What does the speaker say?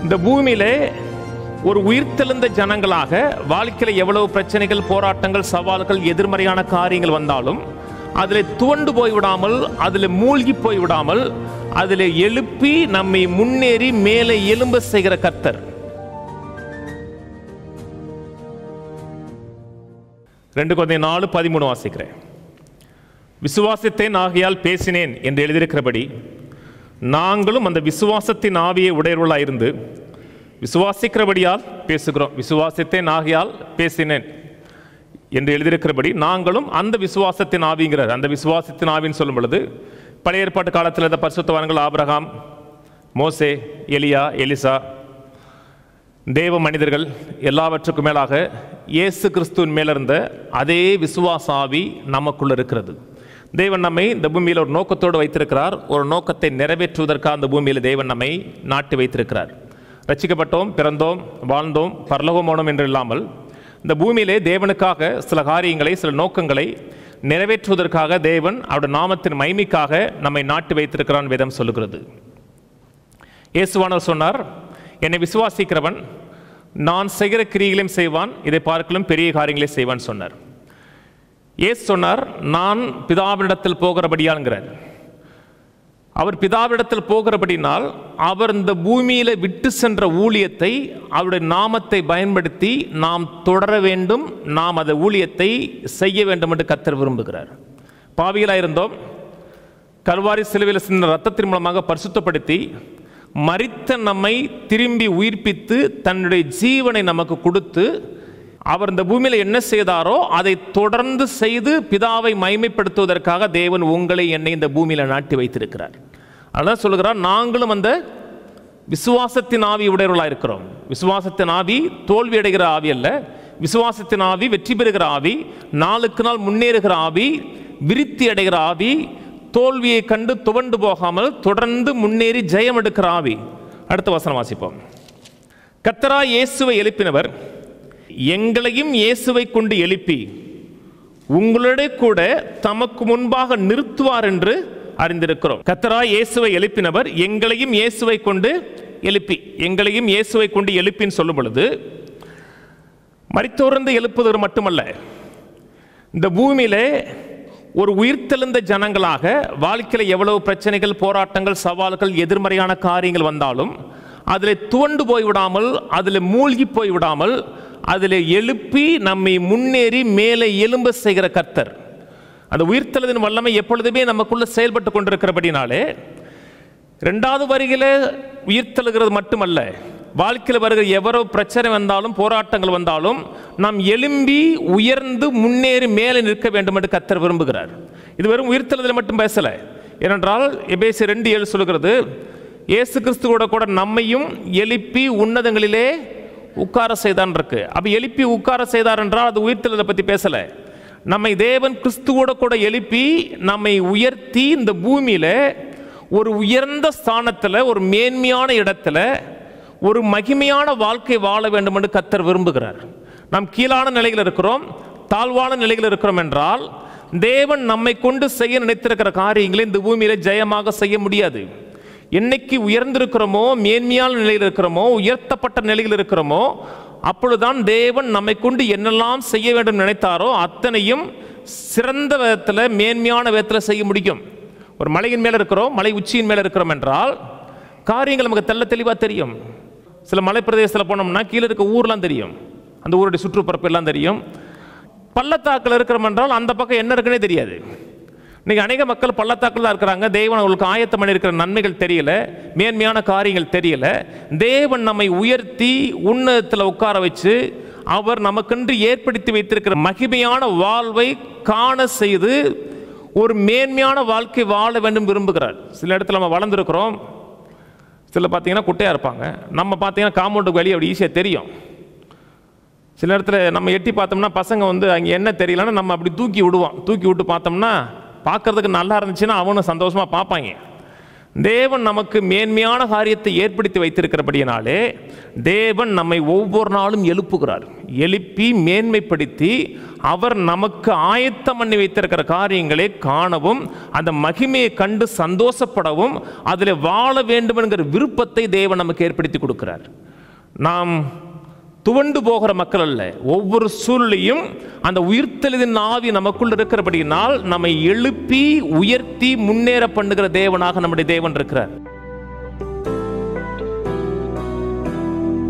இந்த பூமியிலே ஒரு உயிர்த்தெழுந்த ஜனங்களாக வாழ்க்கையில் எவ்வளவு பிரச்சனைகள், போராட்டங்கள், சவால்கள், எதிர்மறையான காரியங்கள் வந்தாலும் அதில் துவண்டு போய்விடாமல், அதில் மூழ்கி போய்விடாமல், அதில் எழுப்பி நம்மை முன்னேறி மேலே எழும்ப செய்கிற கர்த்தர். 2 Corinthians 4:13 வாசிக்கிறேன். விசுவாசத்தேன் ஆகையால் பேசினேன் என்று எழுதியிருக்கிறபடி நாங்களும் அந்த விசுவாசத்தின் ஆவியை உடையவர்களாக இருந்து விசுவாசிக்கிறபடியால் பேசுகிறோம். விசுவாசத்தேன் ஆகையால் பேசினேன் என்று எழுதியிருக்கிறபடி நாங்களும் அந்த விசுவாசத்தின் ஆவிங்கிறார். அந்த விசுவாசத்தின் ஆவின்னு சொல்லும் பொழுது பழைய ஏற்பாட்டு காலத்தில் இருந்த பரிசுத்தவான்கள் ஆபிரகாம், மோசே, எலியா, எலிசா, தேவ மனிதர்கள் எல்லாவற்றுக்கும் மேலாக இயேசு கிறிஸ்துவின் மேலிருந்த அதே விசுவாச ஆவி நமக்குள்ள இருக்கிறது. தேவன் நம்மை இந்த பூமியில் ஒரு நோக்கத்தோடு வைத்திருக்கிறார். ஒரு நோக்கத்தை நிறைவேற்றுவதற்காக அந்த பூமியில் தேவன் நம்மை நாட்டி வைத்திருக்கிறார். ரட்சிக்கப்பட்டோம், பிறந்தோம், வாழ்ந்தோம், பரலோகம் போனோம் என்று இல்லாமல் இந்த பூமியிலே தேவனுக்காக சில காரியங்களை, சில நோக்கங்களை நிறைவேற்றுவதற்காக தேவன் அவருடைய நாமத்தின் மகிமைக்காக நம்மை நாட்டி வைத்திருக்கிறான் வேதம் சொல்லுகிறது. இயேசுவானவர் சொன்னார், என்னை விசுவாசிக்கிறவன் நான் செய்கிற கிரியைகளையும் செய்வான், இதை பார்க்கலும் பெரிய காரியங்களை செய்வான் சொன்னார். இயேசு சொன்னார், நான் பிதாவினிடத்தில் போகிறபடியாங்கிறார். அவர் பிதாவிடத்தில் போகிறபடினால் அவர் இந்த பூமியில விட்டு சென்ற ஊழியத்தை, அவருடைய நாமத்தை பயன்படுத்தி நாம் தொடர வேண்டும், நாம் அந்த ஊழியத்தை செய்ய வேண்டும் என்று கர்த்தர் விரும்புகிறார். பாவிகளாயிருந்தோம், கல்வாரி சிலுவையில் சிந்தின இரத்தத்தின் மூலமாக பரிசுத்தப்படுத்தி மரித்த நம்மை திரும்பி உயிர்ப்பித்து தன்னுடைய ஜீவனை நமக்கு கொடுத்து அவர் இந்த பூமியில் என்ன செய்தாரோ அதை தொடர்ந்து செய்து பிதாவை மகிமைப்படுத்துவதற்காக தேவன் உங்களை என்னை இந்த பூமியில் நாட்டி வைத்திருக்கிறார். அதான் சொல்லுகிறார், நாங்களும் அந்த விசுவாசத்தின் ஆவி உடையவர்களாக இருக்கிறோம். விசுவாசத்தின் ஆவி தோல்வி அடைகிற ஆவி அல்ல, விசுவாசத்தின் ஆவி வெற்றி பெறுகிற ஆவி, நாளுக்கு நாள் முன்னேறுகிற ஆவி, விருத்தி அடைகிற ஆவி, தோல்வியை கண்டு துவண்டு போகாமல் தொடர்ந்து முன்னேறி ஜெயம் எடுக்கிற ஆவி. அடுத்த வசனம் வாசிப்போம். கர்த்தராகிய இயேசுவை எழுப்பினவர் எங்களையும் இயேசுவை கொண்டு எழுப்பி உங்களுடைய கூட தமக்கு முன்பாக நிறுத்துவார் என்று அறிந்திருக்கிறோம். கர்த்தராகிய இயேசுவை எழுப்பினவர் எங்களையும் இயேசுவை கொண்டு எழுப்பி, எங்களையும் இயேசுவை கொண்டு எழுப்பின்னு சொல்லும் பொழுது மரித்தோர்ந்து எழுப்புவது மட்டுமல்ல, இந்த பூமியிலே ஒரு உயிர்த்தெழுந்த ஜனங்களாக வாழ்க்கையில் எவ்வளவு பிரச்சனைகள், போராட்டங்கள், சவால்கள், எதிர்மறையான காரியங்கள் வந்தாலும் அதில் துவண்டு போய்விடாமல், அதில் மூழ்கி போய்விடாமல், அதில் எழுப்பி நம்மை முன்னேறி மேலே எழும்ப செய்கிற கர்த்தர். அந்த உயிர்த்தெழுதின் வல்லமை எப்பொழுதுமே நமக்குள்ள செயல்பட்டு கொண்டிருக்கிறபடினாலே 2வது வருகையில் உயிர்த்தெழுகிறது மட்டுமல்ல, வாழ்க்கையில் வருகிற எவ்வளவு பிரச்சனை வந்தாலும், போராட்டங்கள் வந்தாலும் நாம் எழும்பி உயர்ந்து முன்னேறி மேலே நிற்க வேண்டும் என்று கர்த்தர் விரும்புகிறார். இது வெறும் உயிர்த்தெழுதல் மட்டும் பேசலை. ஏனென்றால் எபேசியர் 2:7 சொல்கிறது, இயேசு கிறிஸ்துவோட கூட நம்மையும் எழுப்பி உன்னதங்களிலே உட்கார செய்தான் இருக்கு. அப்போ எழுப்பி உட்கார செய்தார் என்றால் அது உயிர்த்தெழுதலை பற்றி பேசலை. நம்மை தேவன் கிறிஸ்துவோட கூட எழுப்பி நம்மை உயர்த்தி இந்த பூமியில் ஒரு உயர்ந்த ஸ்தானத்தில், ஒரு மேன்மையான இடத்துல, ஒரு மகிமையான வாழ்க்கை வாழ வேண்டும் என்று கர்த்தர் விரும்புகிறார். நாம் கீழான நிலையில் இருக்கிறோம், தாழ்வான நிலையில் இருக்கிறோம் என்றால் தேவன் நம்மை கொண்டு செய்ய நினைத்திருக்கிற காரியங்களை இந்த பூமியில் ஜெயமாக செய்ய முடியாது. என்னைக்கு உயர்ந்திருக்கிறோமோ, மேன்மையான நிலையில் இருக்கிறோமோ, உயர்த்தப்பட்ட நிலையில் இருக்கிறோமோ, அப்பொழுதுதான் தேவன் நம்மை கொண்டு என்னெல்லாம் செய்ய வேண்டும் நினைத்தாரோ அத்தனையும் சிறந்த விதத்தில், மேன்மையான விதத்தில் செய்ய முடியும். ஒரு மலையின் மேலே இருக்கிறோம், மலை உச்சியின் மேலே இருக்கிறோம் என்றால் காரியங்கள் நமக்கு தெள்ள தெளிவாக தெரியும். சில மலை பிரதேசத்தில் போனோம்னா கீழே இருக்க ஊர்லாம் தெரியும், அந்த ஊருடைய சுற்றுப்பரப்பு எல்லாம் தெரியும். பள்ளத்தாக்கில் இருக்கிறோம் என்றால் அந்த பக்கம் என்ன இருக்குன்னே தெரியாது. இன்றைக்கி அநேக மக்கள் பள்ளத்தாக்கில் தான் இருக்கிறாங்க. தேவன் அவங்களுக்கு ஆயத்தம் பண்ணியிருக்கிற நன்மைகள் தெரியல, மேன்மையான காரியங்கள் தெரியல. தேவன் நம்மை உயர்த்தி உன்னதத்தில் உட்கார வச்சு அவர் நமக்கென்று ஏற்படுத்தி வைத்திருக்கிற மகிமையான வாழ்வை காண செய்து ஒரு மேன்மையான வாழ்க்கை வாழ வேண்டும் விரும்புகிறார். சில இடத்துல நம்ம வளர்ந்துருக்கிறோம், சில பார்த்தீங்கன்னா குட்டையாக இருப்பாங்க, நம்ம பார்த்தீங்கன்னா காம்பவுண்டுக்கு வெளியே அப்படி ஈஸியாக தெரியும். சில இடத்துல நம்ம எட்டி பார்த்தோம்னா பசங்க அங்கே என்ன தெரியலன்னா நம்ம அப்படி தூக்கி விடுவோம். தூக்கி விட்டு பார்த்தோம்னா பார்க்கறதுக்கு நல்லா இருந்துச்சுன்னா அவனும் சந்தோஷமாக பார்ப்பாங்க. தேவன் நமக்கு மேன்மையான காரியத்தை ஏற்படுத்தி வைத்திருக்கிறபடியினாலே தேவன் நம்மை ஒவ்வொரு நாளும் எழுப்புகிறார். எழுப்பி மேன்மைப்படுத்தி அவர் நமக்கு ஆயத்தம் பண்ணி வைத்திருக்கிற காரியங்களை காணவும், அந்த மகிமையை கண்டு சந்தோஷப்படவும், அதில் வாழ வேண்டும் என்கிற விருப்பத்தை தேவன் நமக்கு ஏற்படுத்தி கொடுக்கிறார். நாம் துவண்டு போகிற மக்கள் அல்ல. ஒவ்வொரு சூழ்நிலையும் அந்த உயிர்த்தெழுதின் ஆவி நமக்குள் இருக்கிறபடியினால் நம்மை எழுப்பி உயர்த்தி முன்னேற பண்ணுகிற தேவனாக நம்முடைய தேவன் இருக்கிறார்.